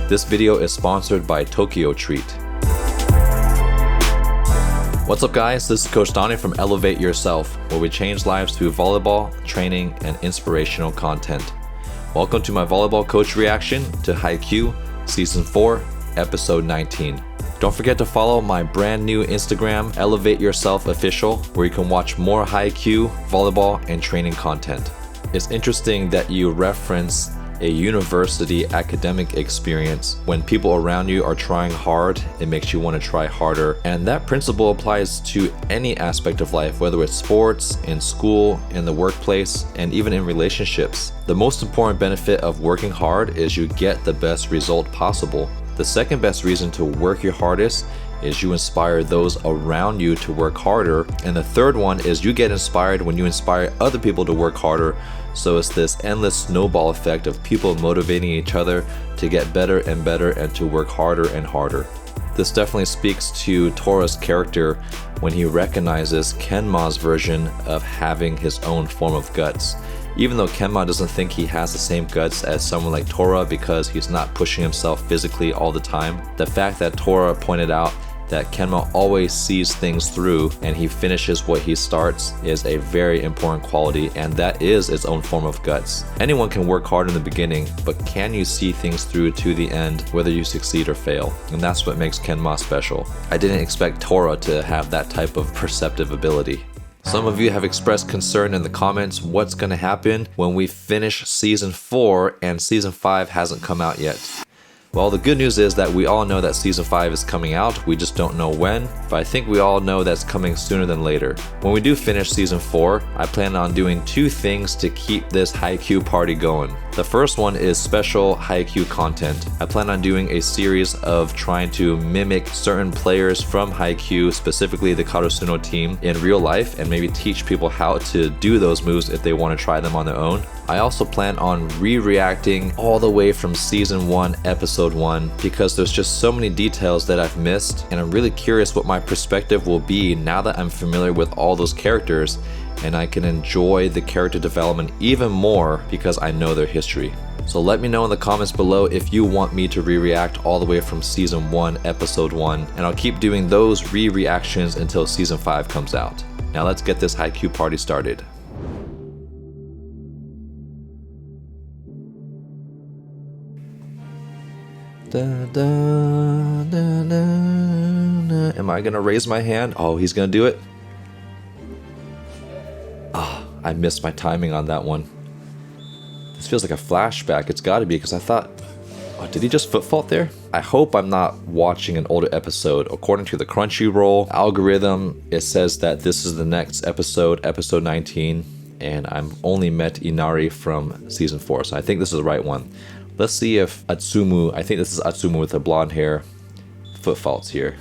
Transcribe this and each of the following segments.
This video is sponsored by Tokyo Treat. What's up guys, this is Coach Donny from Elevate Yourself, where we change lives through volleyball, training, and inspirational content. Welcome to my Volleyball Coach Reaction to HAIKYUU Season 4, Episode 19. Don't forget to follow my brand new Instagram, Elevate Yourself Official, where you can watch more HAIKYUU, volleyball, and training content. It's interesting that you reference a university academic experience. When people around you are trying hard, it makes you want to try harder. And that principle applies to any aspect of life, whether it's sports, in school, in the workplace, and even in relationships. The most important benefit of working hard is you get the best result possible. The second best reason to work your hardest is you inspire those around you to work harder. And the third one is you get inspired when you inspire other people to work harder. So it's this endless snowball effect of people motivating each other to get better and better and to work harder and harder. This definitely speaks to Tora's character when he recognizes Kenma's version of having his own form of guts. Even though Kenma doesn't think he has the same guts as someone like Tora because he's not pushing himself physically all the time, the fact that Tora pointed out that Kenma always sees things through and he finishes what he starts is a very important quality, and that is its own form of guts. Anyone can work hard in the beginning, but can you see things through to the end, whether you succeed or fail? And that's what makes Kenma special. I didn't expect Tora to have that type of perceptive ability. Some of you have expressed concern in the comments what's going to happen when we finish Season 4 and Season 5 hasn't come out yet. Well, the good news is that we all know that Season 5 is coming out, we just don't know when, but I think we all know that's coming sooner than later. When we do finish Season 4, I plan on doing two things to keep this HAIKYUU party going. The first one is special HAIKYUU content. I plan on doing a series of trying to mimic certain players from HAIKYUU, specifically the Karasuno team, in real life and maybe teach people how to do those moves if they want to try them on their own. I also plan on re-reacting all the way from Season 1, Episode 1, because there's just so many details that I've missed, and I'm really curious what my perspective will be now that I'm familiar with all those characters, and I can enjoy the character development even more because I know their history. So let me know in the comments below if you want me to re-react all the way from Season 1, Episode 1, and I'll keep doing those re-reactions until Season 5 comes out. Now let's get this HAIKYUU party started. Da, da, da, da. Am I gonna raise my hand? Oh, he's gonna do it. Ah, oh, I missed my timing on that one. This feels like a flashback. It's gotta be because I thought, oh, did he just foot fault there? I hope I'm not watching an older episode. According to the Crunchyroll algorithm, it says that this is the next episode, episode 19, and I'm only met Inari from Season 4, so I think this is the right one. Let's see if Atsumu, I think this is Atsumu with the blonde hair, foot faults here.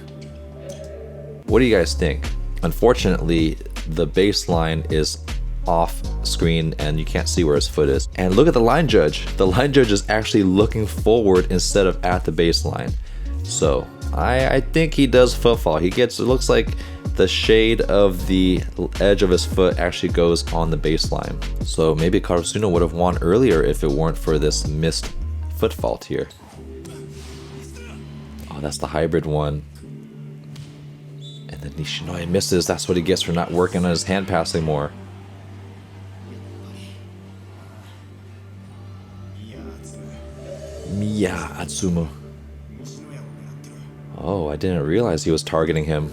What do you guys think? Unfortunately, the baseline is off screen and you can't see where his foot is. And look at the line judge. The line judge is actually looking forward instead of at the baseline. So I think he does foot fault. He gets, it looks like the shade of the edge of his foot actually goes on the baseline. So maybe Karasuno would have won earlier if it weren't for this missed foot fault here. Oh, that's the hybrid one. And then Nishinoya misses. That's what he gets for not working on his hand passing more. Miya Atsumu. Oh, I didn't realize he was targeting him.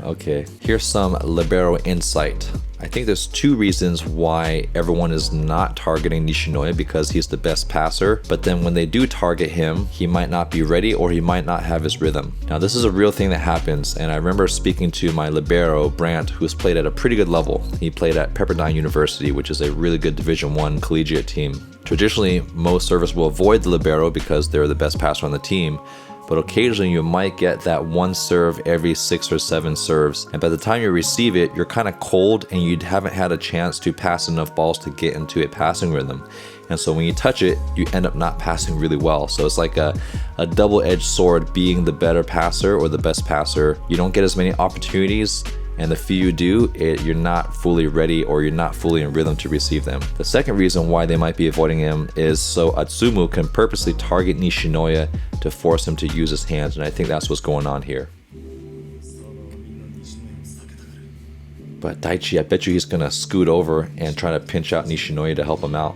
Okay, here's some libero insight. I think there's two reasons why everyone is not targeting Nishinoya, because he's the best passer, but then when they do target him, he might not be ready or he might not have his rhythm. Now this is a real thing that happens, and I remember speaking to my libero, Brandt, who's played at a pretty good level. He played at Pepperdine University, which is a really good Division I collegiate team. Traditionally, most servers will avoid the libero because they're the best passer on the team, but occasionally you might get that one serve every 6 or 7 serves, and by the time you receive it, you're kind of cold and you haven't had a chance to pass enough balls to get into a passing rhythm. And so when you touch it, you end up not passing really well. So it's like a double-edged sword being the better passer or the best passer. You don't get as many opportunities, and the few you do, you're not fully ready or you're not fully in rhythm to receive them. The second reason why they might be avoiding him is so Atsumu can purposely target Nishinoya to force him to use his hands, and I think that's what's going on here. But Daichi, I bet you he's gonna scoot over and try to pinch out Nishinoya to help him out.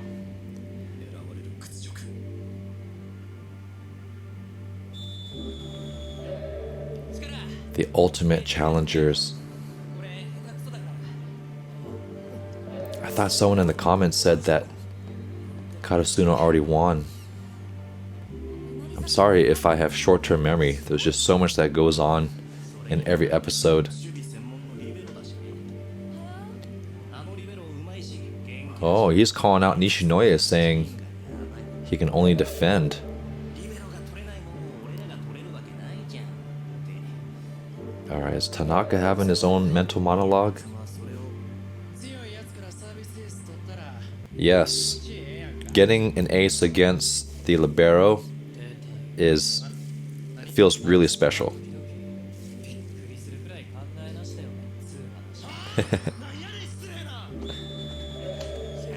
The ultimate challengers. I thought someone in the comments said that Karasuno already won. I'm sorry if I have short-term memory. There's just so much that goes on in every episode. Oh, he's calling out Nishinoya, saying he can only defend. Alright, is Tanaka having his own mental monologue? Yes. Getting an ace against the libero feels really special.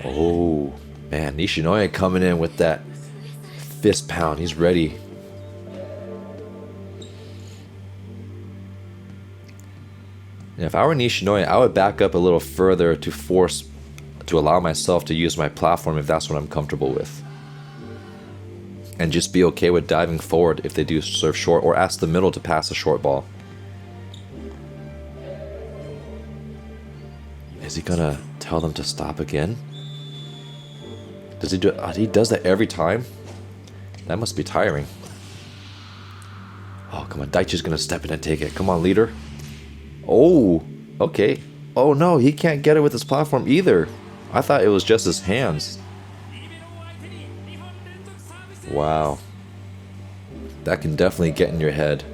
Oh, man, Nishinoya coming in with that fist pound. He's ready. And if I were Nishinoya, I would back up a little further to allow myself to use my platform if that's what I'm comfortable with. And just be okay with diving forward if they do serve short, or ask the middle to pass a short ball. Is he gonna tell them to stop again? Does he do? He does that every time? That must be tiring. Oh, come on. Daichi's gonna step in and take it. Come on, leader. Oh, okay. Oh no, he can't get it with his platform either. I thought it was just his hands. Wow. That can definitely get in your head.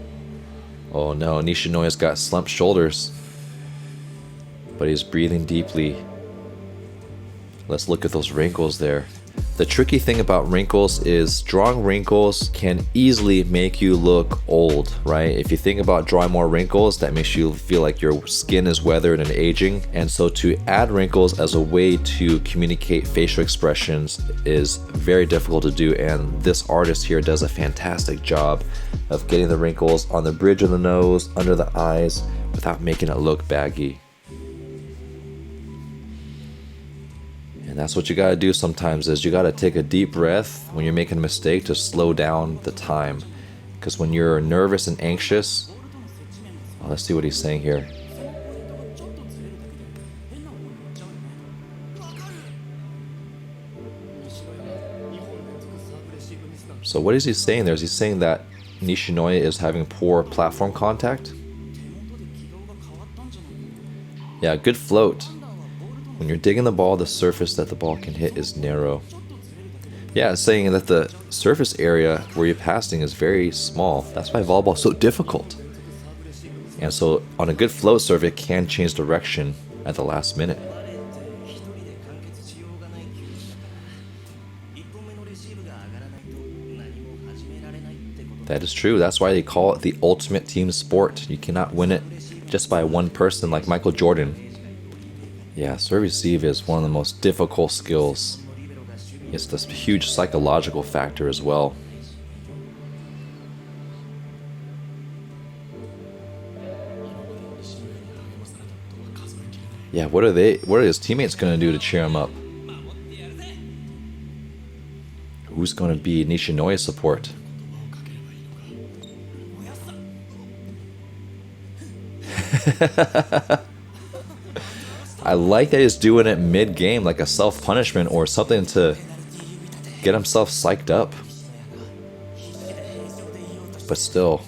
Oh no, Nishinoya's got slumped shoulders. But he's breathing deeply. Let's look at those wrinkles there. The tricky thing about wrinkles is drawing wrinkles can easily make you look old, right? If you think about drawing more wrinkles, that makes you feel like your skin is weathered and aging. And so to add wrinkles as a way to communicate facial expressions is very difficult to do. And this artist here does a fantastic job of getting the wrinkles on the bridge of the nose, under the eyes, without making it look baggy. And that's what you gotta do sometimes, is you gotta take a deep breath when you're making a mistake to slow down the time. Because when you're nervous and anxious, well, let's see what he's saying here. So what is he saying there? Is he saying that Nishinoya is having poor platform contact? Yeah, good float. When you're digging the ball, the surface that the ball can hit is narrow. Yeah, it's saying that the surface area where you're passing is very small. That's why volleyball is so difficult. And so on a good float serve, it can change direction at the last minute. That is true. That's why they call it the ultimate team sport. You cannot win it just by one person like Michael Jordan. Yeah, serve receive is one of the most difficult skills. It's this huge psychological factor as well. Yeah, what are his teammates gonna do to cheer him up? Who's gonna be Nishinoya's support? I like that he's doing it mid-game, like a self-punishment or something to get himself psyched up. But still,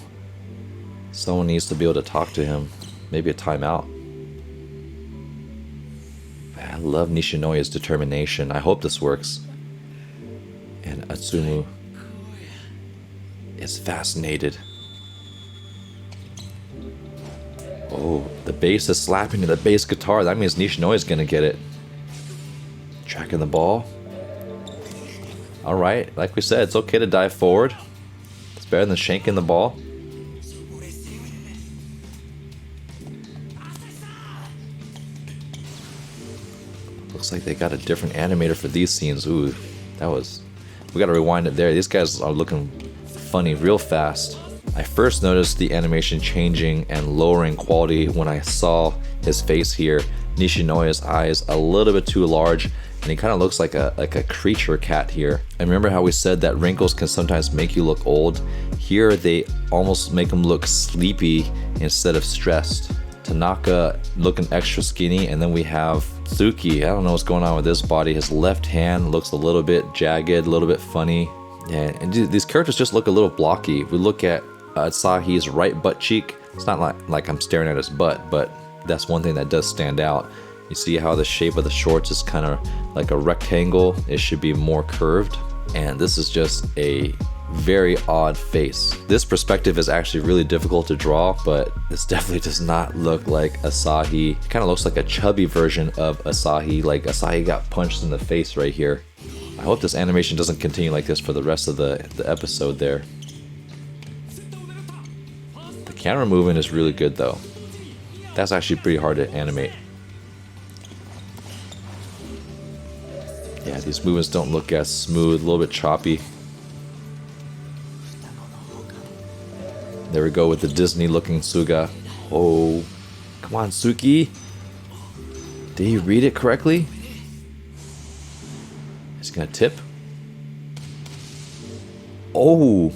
someone needs to be able to talk to him. Maybe a timeout. I love Nishinoya's determination. I hope this works. And Atsumu is fascinated. Oh, the bass is slapping to the bass guitar. That means Nishinoya's gonna get it. Tracking the ball. Alright, like we said, it's okay to dive forward. It's better than shanking the ball. Looks like they got a different animator for these scenes. Ooh, we gotta rewind it there. These guys are looking funny real fast. I first noticed the animation changing and lowering quality when I saw his face here. Nishinoya's eyes a little bit too large, and he kind of looks like a creature cat here. And remember how we said that wrinkles can sometimes make you look old? Here they almost make him look sleepy instead of stressed. Tanaka looking extra skinny, and then we have Tsuki. I don't know what's going on with this body. His left hand looks a little bit jagged, a little bit funny. Yeah, and these characters just look a little blocky. We look at Asahi's right butt cheek. It's not like I'm staring at his butt, but that's one thing that does stand out. You see how the shape of the shorts is kind of like a rectangle. It should be more curved. And this is just a very odd face. This perspective is actually really difficult to draw, but this definitely does not look like Asahi. It kind of looks like a chubby version of Asahi, like Asahi got punched in the face right here. I hope this animation doesn't continue like this for the rest of the episode there. The camera movement is really good though. That's actually pretty hard to animate. Yeah, these movements don't look as smooth, a little bit choppy. There we go with the Disney looking Suga. Oh, come on Suki. Did he read it correctly? He's gonna tip. Oh,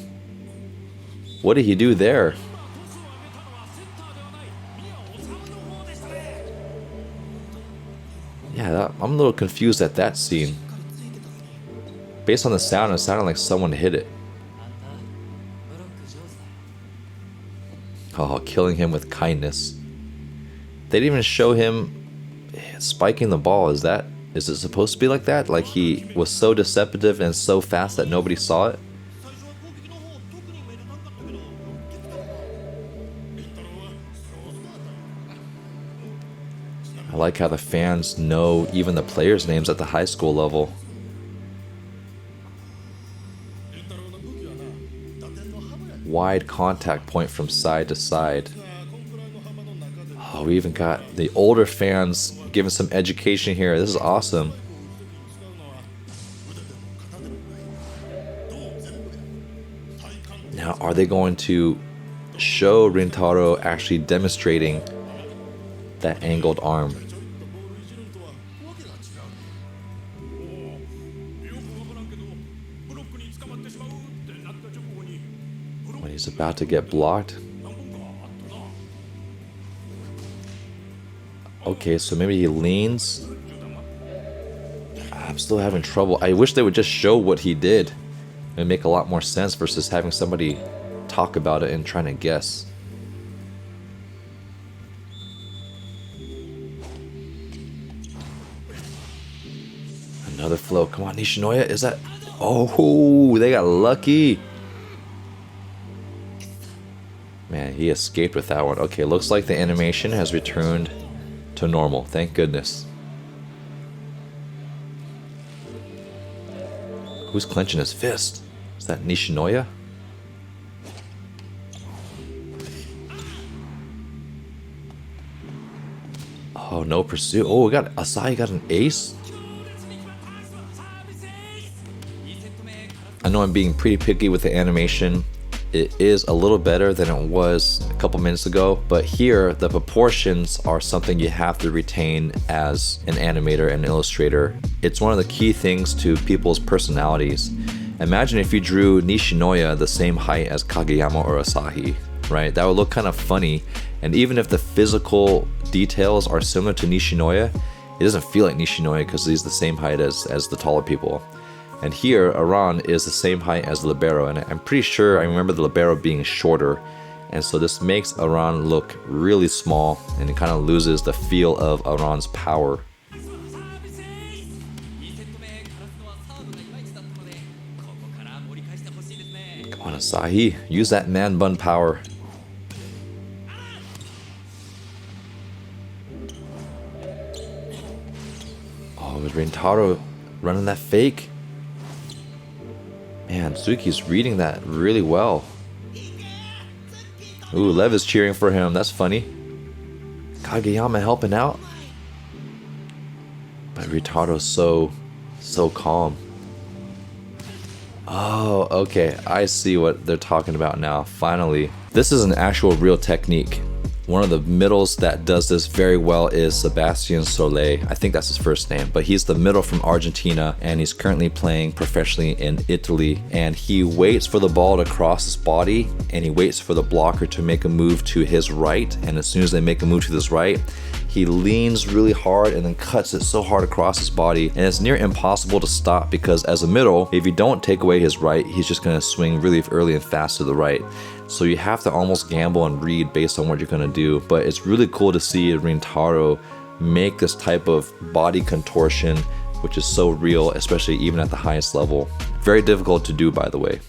what did he do there? Yeah, I'm a little confused at that scene. Based on the sound, it sounded like someone hit it. Oh, killing him with kindness. They didn't even show him spiking the ball. Is it supposed to be like that? Like he was so deceptive and so fast that nobody saw it? I like how the fans know even the players' names at the high school level. Wide contact point from side to side. Oh, we even got the older fans giving some education here. This is awesome. Now, are they going to show Rintaro actually demonstrating that angled arm? When he's about to get blocked. Okay, so maybe he leans. I'm still having trouble. I wish they would just show what he did. It would make a lot more sense versus having somebody talk about it and trying to guess. Another flow. Come on, Nishinoya. Is that... Oh, they got lucky. Man, he escaped with that one. Okay, looks like the animation has returned to normal. Thank goodness. Who's clenching his fist? Is that Nishinoya? Oh, no pursuit. Oh, we got Asahi got an ace. I know I'm being pretty picky with the animation. It is a little better than it was a couple minutes ago, but here the proportions are something you have to retain as an animator and illustrator. It's one of the key things to people's personalities. Imagine if you drew Nishinoya the same height as Kageyama or Asahi, right? That would look kind of funny, and even if the physical details are similar to Nishinoya, it doesn't feel like Nishinoya because he's the same height as the taller people. And here, Aran is the same height as the libero, and I'm pretty sure I remember the libero being shorter, and so this makes Aran look really small, and it kind of loses the feel of Aran's power. Come on, Asahi, use that man bun power. Oh, is Rintaro running that fake? Man, Tsuki's reading that really well. Ooh, Lev is cheering for him. That's funny. Kageyama helping out. Ritaro's so calm. Oh, okay. I see what they're talking about now. Finally. This is an actual real technique. One of the middles that does this very well is Sebastian Soleil. I think that's his first name, but he's the middle from Argentina and he's currently playing professionally in Italy. And he waits for the ball to cross his body and he waits for the blocker to make a move to his right. And as soon as they make a move to his right, he leans really hard and then cuts it so hard across his body. And it's near impossible to stop because as a middle, if you don't take away his right, he's just gonna swing really early and fast to the right. So you have to almost gamble and read based on what you're gonna do. But it's really cool to see Rintaro make this type of body contortion, which is so real, especially even at the highest level. Very difficult to do, by the way.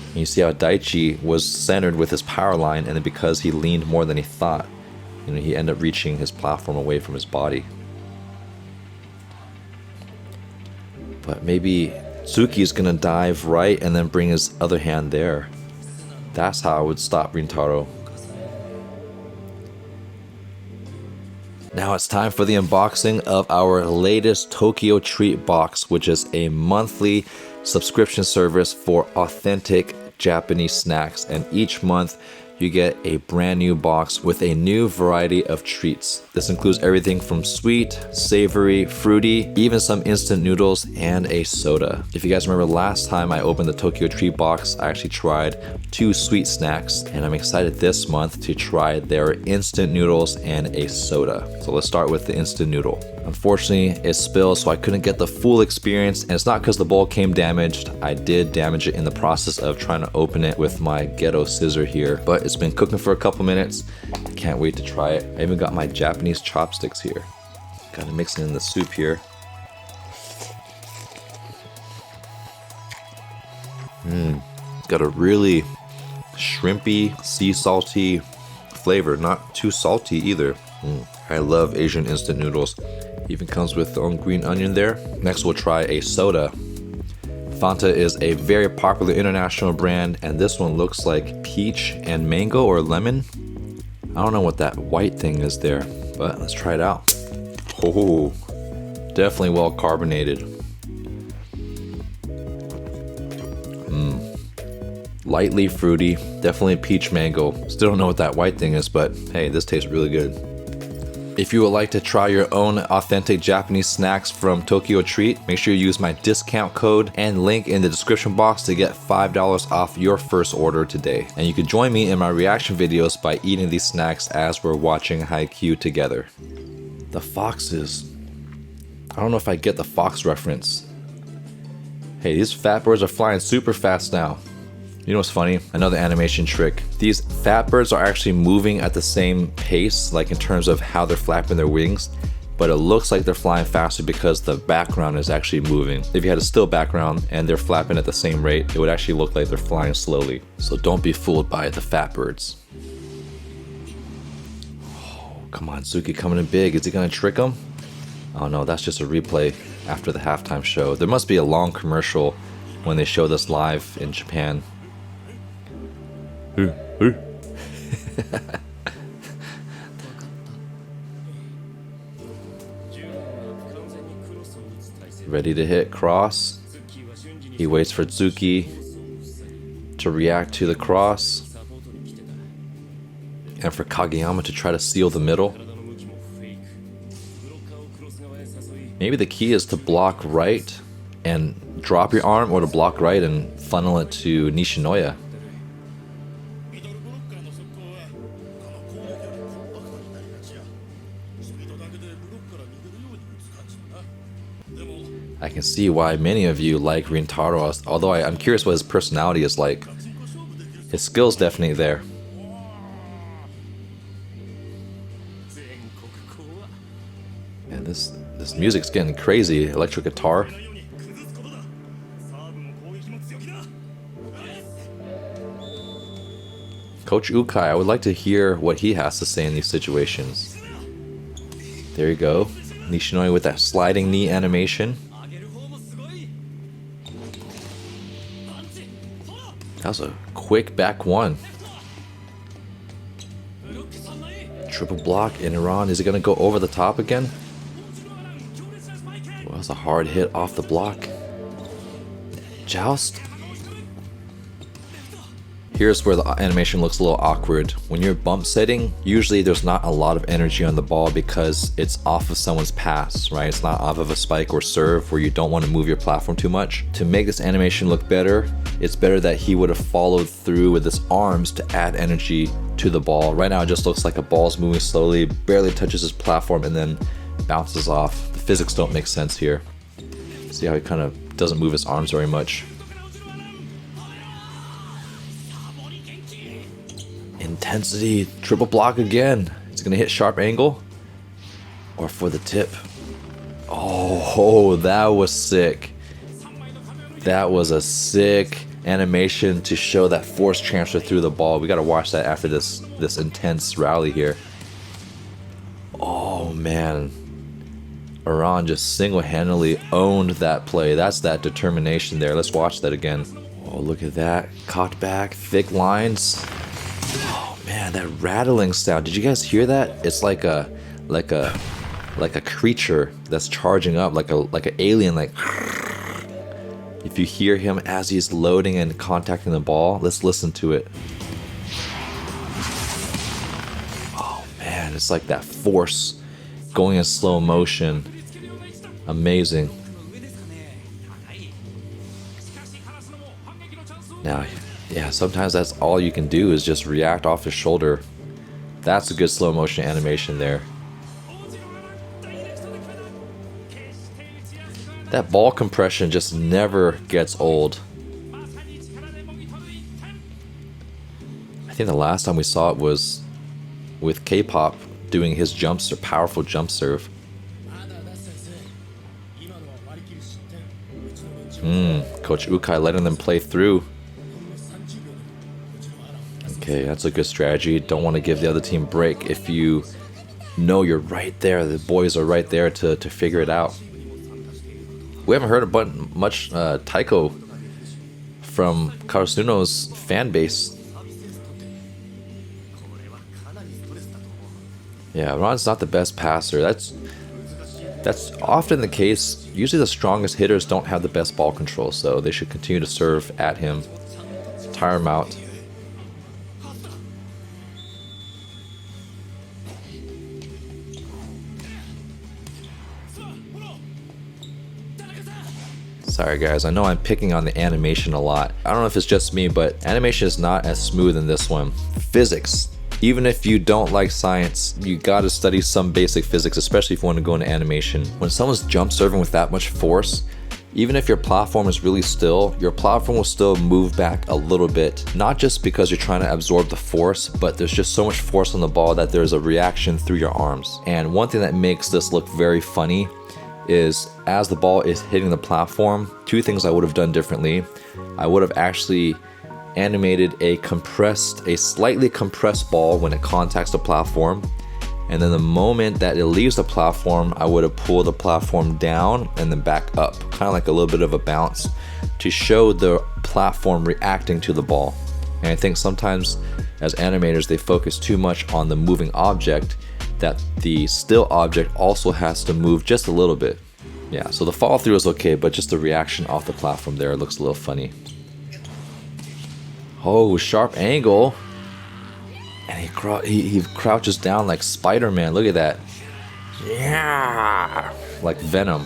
And you see how Daichi was centered with his power line, and then because he leaned more than he thought, he ended up reaching his platform away from his body. But maybe Tsuki is gonna dive right and then bring his other hand there. That's how I would stop Rintaro. Now it's time for the unboxing of our latest Tokyo Treat box, which is a monthly subscription service for authentic Japanese snacks. And each month you get a brand new box with a new variety of treats. This includes everything from sweet, savory, fruity, even some instant noodles, and a soda. If you guys remember last time I opened the Tokyo Treat box, I actually tried 2 sweet snacks, and I'm excited this month to try their instant noodles and a soda. So let's start with the instant noodle. Unfortunately, it spilled, so I couldn't get the full experience, and it's not because the bowl came damaged. I did damage it in the process of trying to open it with my ghetto scissor here, but it's been cooking for a couple minutes. Can't wait to try it. I even got my Japanese chopsticks here. Gotta mix it in the soup here. It's got a really shrimpy, sea salty flavor, not too salty either. I love Asian instant noodles. Even comes with the own green onion there. Next we'll try a soda. Fanta is a very popular international brand, and this one looks like peach and mango or lemon. I don't know what that white thing is there, but let's try it out. Oh, definitely well carbonated. Lightly fruity, definitely peach mango. Still don't know what that white thing is, but hey, this tastes really good. If you would like to try your own authentic Japanese snacks from Tokyo Treat, make sure you use my discount code and link in the description box to get $5 off your first order today. And you can join me in my reaction videos by eating these snacks as we're watching Haikyu together. The foxes. I don't know if I get the fox reference. Hey, these fat birds are flying super fast now. You know what's funny? Another animation trick. These fat birds are actually moving at the same pace, like in terms of how they're flapping their wings, but it looks like they're flying faster because the background is actually moving. If you had a still background and they're flapping at the same rate, it would actually look like they're flying slowly. So don't be fooled by the fat birds. Oh, come on, Tsuki coming in big. Is he gonna trick him? Oh no, that's just a replay after the halftime show. There must be a long commercial when they show this live in Japan. Ready to hit cross. He waits for Tsuki to react to the cross and for Kageyama to try to seal the middle. Maybe the key is to block right and drop your arm, or to block right and funnel it to Nishinoya. I can see why many of you like Rintaro, although I'm curious what his personality is like. His skill's definitely there. And this music's getting crazy. Electric guitar. Coach Ukai, I would like to hear what he has to say in these situations. There you go. Nishinoya with that sliding knee animation. That was a quick back one. Triple block in Iran. Is it going to go over the top again? was a hard hit off the block. Joust. Here's where the animation looks a little awkward. When you're bump setting, usually there's not a lot of energy on the ball because it's off of someone's pass, right? It's not off of a spike or serve where you don't want to move your platform too much. To make this animation look better, it's better that he would have followed through with his arms to add energy to the ball. Right now it just looks like a ball's moving slowly, barely touches his platform and then bounces off. The physics don't make sense here. See how he kind of doesn't move his arms very much. Intensity, triple block again. It's gonna hit sharp angle or for the tip. Oh, that was sick. That was a sick animation to show that force transfer through the ball. We gotta watch that after this intense rally here. Oh man, Iran just single-handedly owned that play. That's that determination there. Let's watch that again. Oh, look at that, caught back, thick lines. Oh man, that rattling sound. Did you guys hear that? It's like a creature that's charging up, like an alien, like. If you hear him as he's loading and contacting the ball, let's listen to it. Oh man, it's like that force going in slow motion. Amazing. Now, yeah, sometimes that's all you can do is just react off his shoulder. That's a good slow motion animation there. That ball compression just never gets old. I think the last time we saw it was with K-pop doing his powerful jump serve. Coach Ukai letting them play through. Okay, that's a good strategy. Don't want to give the other team break if you know you're right there. The boys are right there to figure it out. We haven't heard much Taiko from Karasuno's fan base. Yeah, Ron's not the best passer. That's often the case. Usually the strongest hitters don't have the best ball control, so they should continue to serve at him, tire him out. Sorry guys, I know I'm picking on the animation a lot. I don't know if it's just me, but animation is not as smooth in this one. Physics. Even if you don't like science, you gotta study some basic physics, especially if you want to go into animation. When someone's jump serving with that much force, even if your platform is really still, your platform will still move back a little bit. Not just because you're trying to absorb the force, but there's just so much force on the ball that there's a reaction through your arms. And one thing that makes this look very funny is as the ball is hitting the platform, two things I would have done differently. I would have actually animated a slightly compressed ball when it contacts the platform, and then the moment that it leaves the platform, I would have pulled the platform down and then back up, kind of like a little bit of a bounce to show the platform reacting to the ball. And I think sometimes as animators they focus too much on the moving object that the still object also has to move just a little bit. Yeah, so the follow through is okay, but just the reaction off the platform there looks a little funny. Oh, sharp angle. And he crouches down like Spider-Man. Look at that. Yeah, like Venom.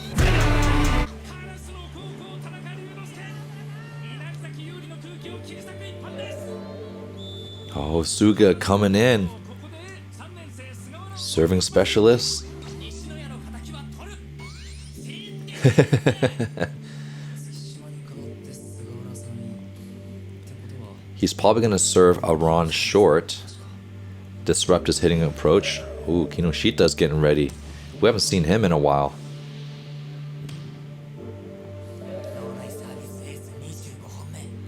Oh, Suga coming in. Serving specialist. He's probably going to serve Iran short. Disrupt his hitting approach. Ooh, Kinoshita's getting ready. We haven't seen him in a while.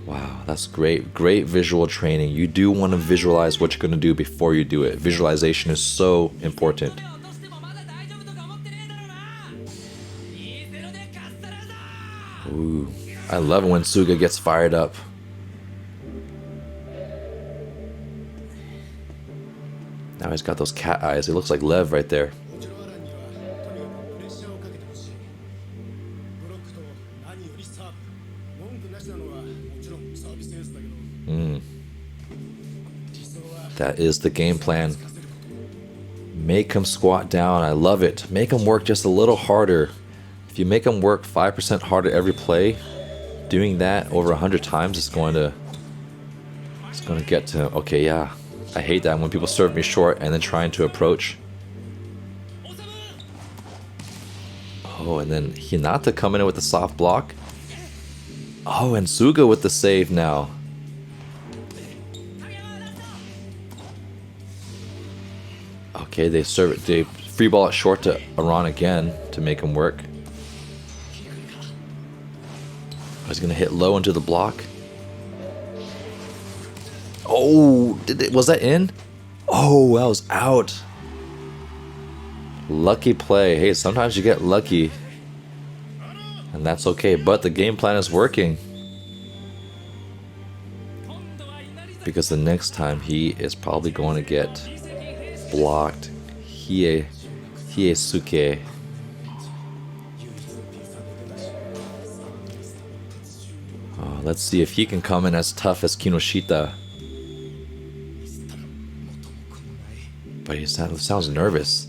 Wow, that's great. Great visual training. You do want to visualize what you're going to do before you do it. Visualization is so important. Ooh, I love it when Suga gets fired up. Now he's got those cat eyes. It looks like Lev right there. That is the game plan. Make him squat down. I love it. Make him work just a little harder. If you make him work 5% harder every play, doing that over 100 times is going to get to him. Okay, yeah. I hate that when people serve me short and then trying to approach. Oh, and then Hinata coming in with the soft block. Oh, and Suga with the save now. Okay, they serve it. They free ball it short to Aran again to make him work. I was gonna hit low into the block. Oh, was that in? Oh, that was out. Lucky play. Hey, sometimes you get lucky. And that's okay, but the game plan is working. Because the next time he is probably going to get blocked. Hiesuke. Oh, let's see if he can come in as tough as Kinoshita. But he sounds nervous.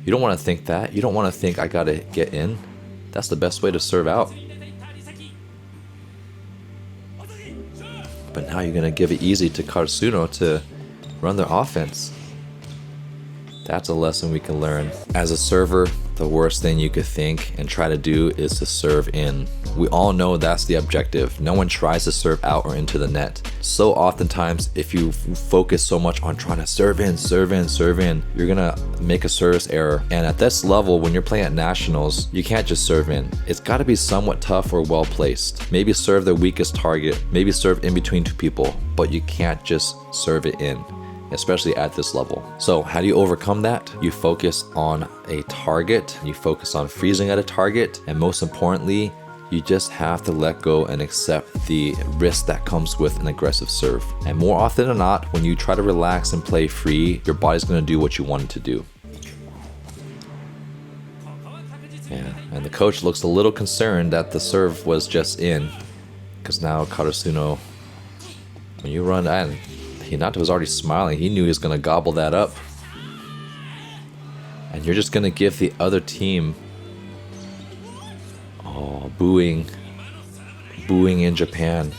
You don't want to think that. You don't want to think I gotta get in. That's the best way to serve out. But now you're gonna give it easy to Karasuno to run their offense. That's a lesson we can learn. As a server, the worst thing you could think and try to do is to serve in. We all know that's the objective. No one tries to serve out or into the net. So oftentimes, if you focus so much on trying to serve in, you're gonna make a service error. And at this level, when you're playing at nationals, you can't just serve in. It's gotta be somewhat tough or well placed. Maybe serve the weakest target, maybe serve in between two people, but you can't just serve it in, especially at this level. So how do you overcome that? You focus on a target, you focus on freezing at a target, and most importantly, you just have to let go and accept the risk that comes with an aggressive serve. And more often than not, when you try to relax and play free, your body's gonna do what you want it to do. Yeah, and the coach looks a little concerned that the serve was just in, because now Karasuno, when you run, and Hinata was already smiling. He knew he was going to gobble that up. And you're just going to give the other team... Oh, booing. Booing in Japan.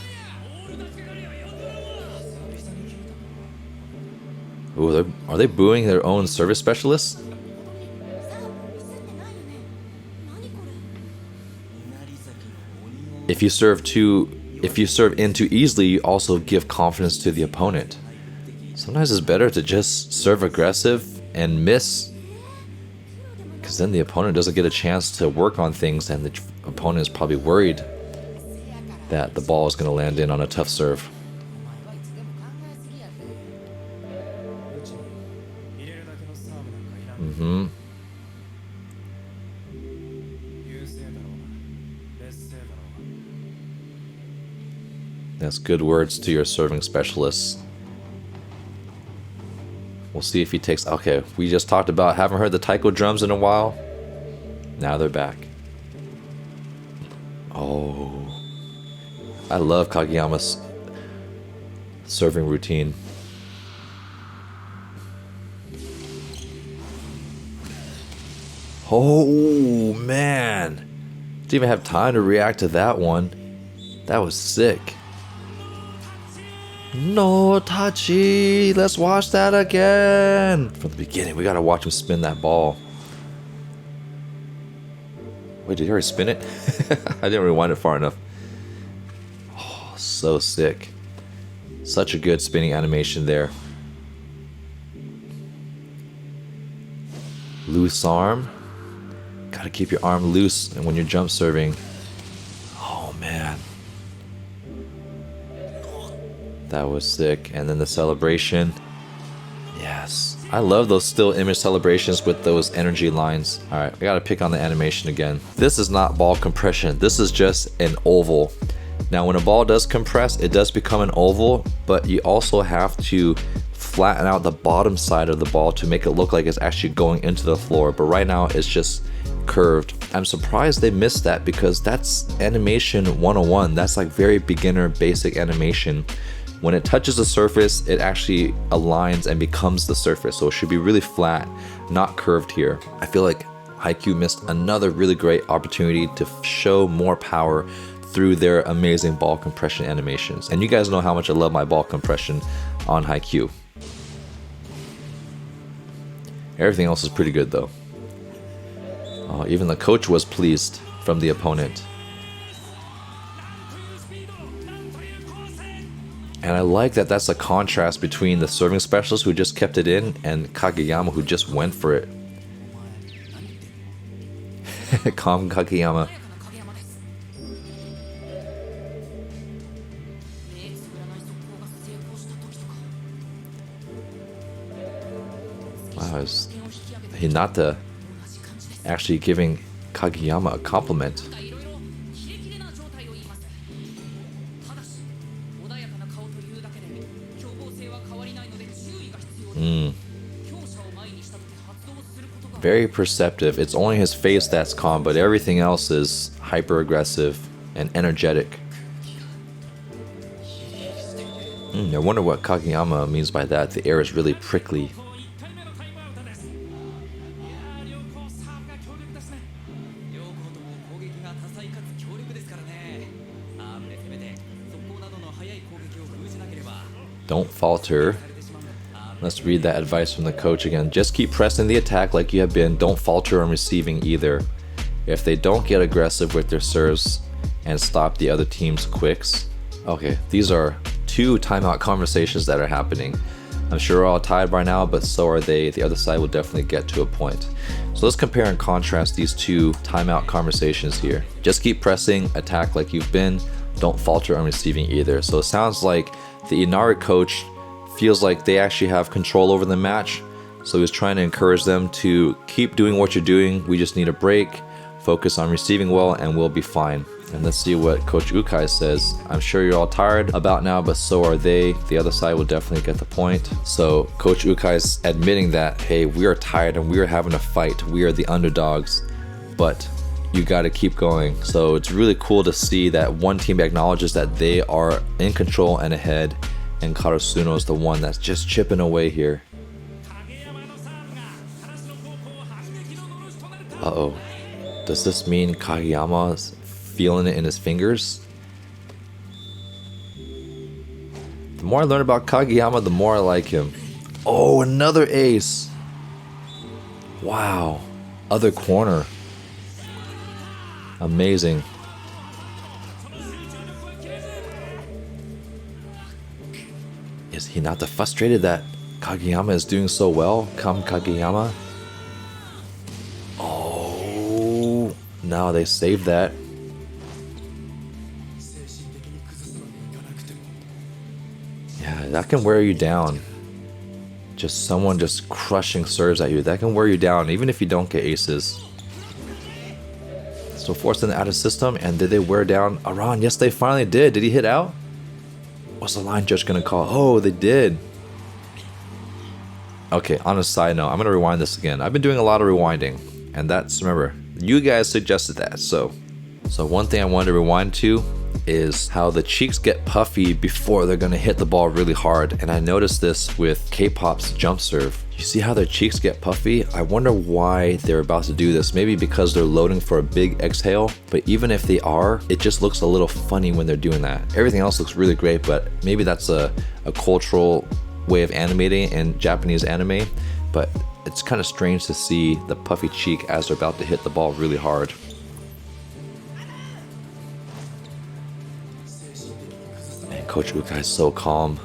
Ooh, are they booing their own service specialists? If you serve in too easily, you also give confidence to the opponent. Sometimes it's better to just serve aggressive and miss, because then the opponent doesn't get a chance to work on things, and the opponent is probably worried that the ball is going to land in on a tough serve. That's good words to your serving specialists. We'll see if he takes... Okay, we just talked about haven't heard the taiko drums in a while. Now they're back. Oh. I love Kageyama's serving routine. Oh, man. Didn't even have time to react to that one. That was sick. No touchy. Let's watch that again. From the beginning, we gotta watch him spin that ball. Wait, did he already spin it? I didn't rewind it far enough. Oh, so sick. Such a good spinning animation there. Loose arm. Gotta keep your arm loose and when you're jump serving. Oh man. That was sick. And then the celebration. Yes. I love those still image celebrations with those energy lines. Alright, we gotta pick on the animation again. This is not ball compression. This is just an oval. Now when a ball does compress, it does become an oval, but you also have to flatten out the bottom side of the ball to make it look like it's actually going into the floor. But right now it's just curved. I'm surprised they missed that because that's animation 101. That's like very beginner basic animation. When it touches the surface, it actually aligns and becomes the surface. So it should be really flat, not curved here. I feel like Haikyu missed another really great opportunity to show more power through their amazing ball compression animations. And you guys know how much I love my ball compression on Haikyu. Everything else is pretty good though. Even the coach was pleased from the opponent. And I like that that's a contrast between the serving specialist who just kept it in and Kageyama who just went for it. Calm Kageyama. Wow, is Hinata actually giving Kageyama a compliment? Very perceptive. It's only his face that's calm, but everything else is hyper aggressive and energetic. I wonder what Kageyama means by that. The air is really prickly. Don't falter. Let's read that advice from the coach again. Just keep pressing the attack like you have been. Don't falter on receiving either. If they don't get aggressive with their serves and stop the other team's quicks. Okay, these are two timeout conversations that are happening. I'm sure we're all tired by now, but so are they. The other side will definitely get to a point. So let's compare and contrast these two timeout conversations here. Just keep pressing, attack like you've been. Don't falter on receiving either. So it sounds like the Inari coach feels like they actually have control over the match. So he's trying to encourage them to keep doing what you're doing. We just need a break, focus on receiving well, and we'll be fine. And let's see what Coach Ukai says. I'm sure you're all tired about now, but so are they. The other side will definitely get the point. So Coach Ukai's admitting that, hey, we are tired and we are having a fight. We are the underdogs, but you got to keep going. So it's really cool to see that one team acknowledges that they are in control and ahead, and Karasuno is the one that's just chipping away here. Uh-oh. Does this mean Kageyama's feeling it in his fingers? The more I learn about Kageyama, the more I like him. Oh, another ace. Wow. Other corner. Amazing. Is Hinata frustrated that Kageyama is doing so well? Come Kageyama. Oh, now they saved that. Yeah, that can wear you down. Just someone just crushing serves at you. That can wear you down, even if you don't get aces. So forcing it out of system, and did they wear down Aran? Yes, they finally did. Did he hit out? What's the line judge gonna call? Oh, they did. Okay, on a side note, I'm gonna rewind this again. I've been doing a lot of rewinding, and that's, remember, you guys suggested that. So one thing I wanted to rewind to is how the cheeks get puffy before they're gonna hit the ball really hard. And I noticed this with K-pop's jump serve. You see how their cheeks get puffy? I wonder why they're about to do this. Maybe because they're loading for a big exhale, but even if they are, it just looks a little funny when they're doing that. Everything else looks really great, but maybe that's a cultural way of animating in Japanese anime, but it's kind of strange to see the puffy cheek as they're about to hit the ball really hard. And Coach Ukai is so calm.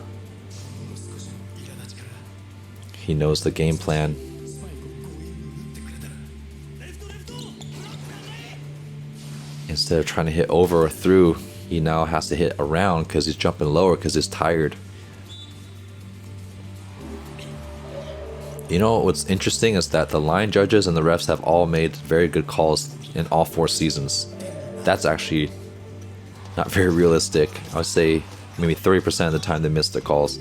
He knows the game plan. Instead of trying to hit over or through, he now has to hit around because he's jumping lower because he's tired. You know what's interesting is that the line judges and the refs have all made very good calls in all 4 seasons. That's actually not very realistic. I would say maybe 30% of the time they miss their calls.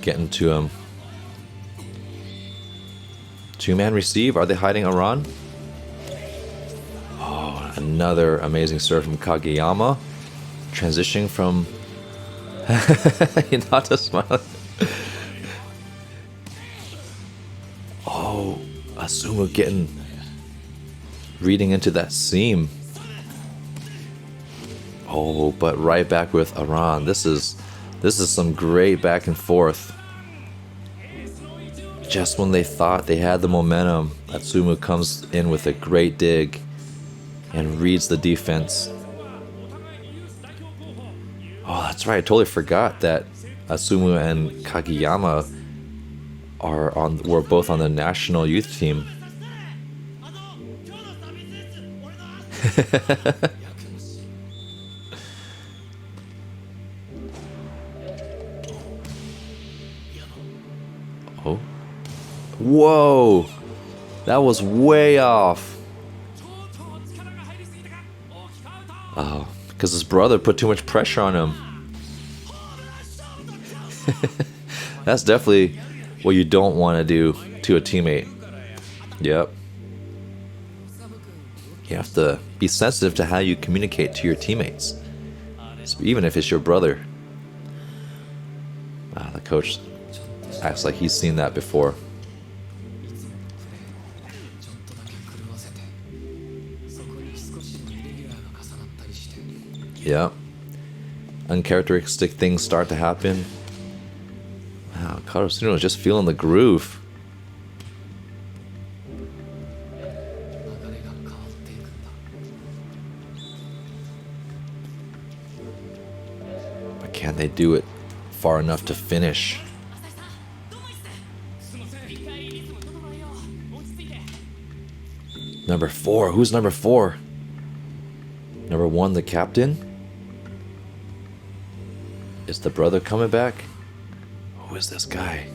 getting to him. Two-man receive. Are they hiding Aran? Oh, another amazing serve from Kageyama. Transitioning from Hinata smiling. Oh, Atsumu reading into that seam. Oh, but right back with Aran. This is some great back and forth. Just when they thought they had the momentum, Atsumu comes in with a great dig and reads the defense. Oh, that's right. I totally forgot that Atsumu and Kageyama were both on the national youth team. Oh. Whoa! That was way off. Oh, because his brother put too much pressure on him. That's definitely what you don't want to do to a teammate. Yep. You have to be sensitive to how you communicate to your teammates, even if it's your brother. The coach acts like he's seen that before. Yep. Uncharacteristic things start to happen. Wow, Karasuno is just feeling the groove. But can they do it far enough to finish? Number 4. Who's number 4? Number 1, the captain? Is the brother coming back? Who is this guy?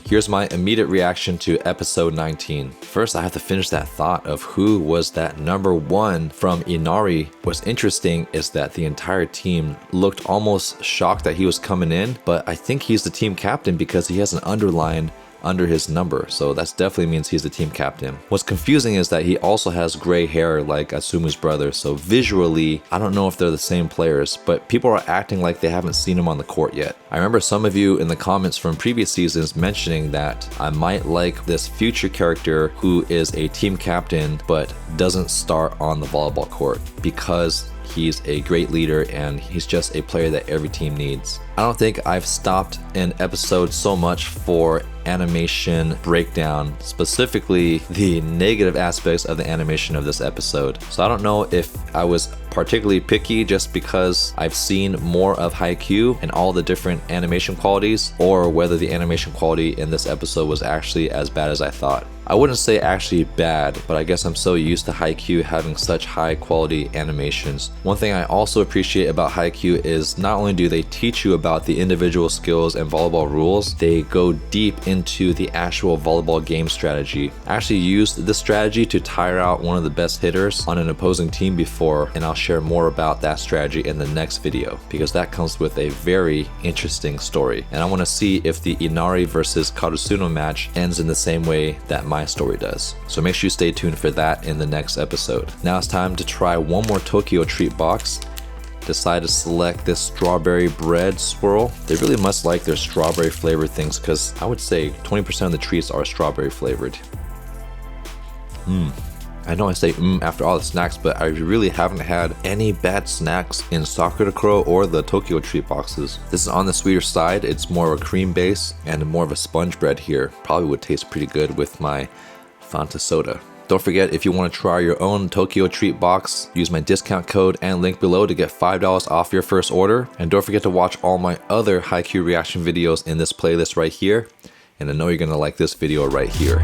Here's my immediate reaction to episode 19. First, I have to finish that thought of who was that number 1 from Inari. What's interesting is that the entire team looked almost shocked that he was coming in, but I think he's the team captain because he has an underline under his number, so that definitely means he's the team captain. What's confusing is that he also has gray hair like Atsumu's brother, so visually, I don't know if they're the same players, but people are acting like they haven't seen him on the court yet. I remember some of you in the comments from previous seasons mentioning that I might like this future character who is a team captain but doesn't start on the volleyball court because he's a great leader and he's just a player that every team needs. I don't think I've stopped an episode so much for animation breakdown, specifically the negative aspects of the animation of this episode. So I don't know if I was particularly picky just because I've seen more of Haikyu and all the different animation qualities, or whether the animation quality in this episode was actually as bad as I thought. I wouldn't say actually bad, but I guess I'm so used to Haikyu having such high quality animations. One thing I also appreciate about Haikyu is not only do they teach you about the individual skills and volleyball rules, they go deep into the actual volleyball game strategy. I actually used this strategy to tire out one of the best hitters on an opposing team before, and I'll share more about that strategy in the next video because that comes with a very interesting story. And I want to see if the Inari versus Karasuno match ends in the same way that my story does. So make sure you stay tuned for that in the next episode. Now it's time to try one more Tokyo treat box. Decide to select this strawberry bread swirl. They really must like their strawberry flavored things because I would say 20% of the treats are strawberry flavored. I know I say after all the snacks, but I really haven't had any bad snacks in Sakura or the Tokyo treat boxes. This is on the sweeter side. It's more of a cream base and more of a sponge bread here. Probably would taste pretty good with my Fanta soda. Don't forget, if you want to try your own Tokyo treat box, use my discount code and link below to get $5 off your first order. And don't forget to watch all my other Haikyu reaction videos in this playlist right here. And I know you're going to like this video right here.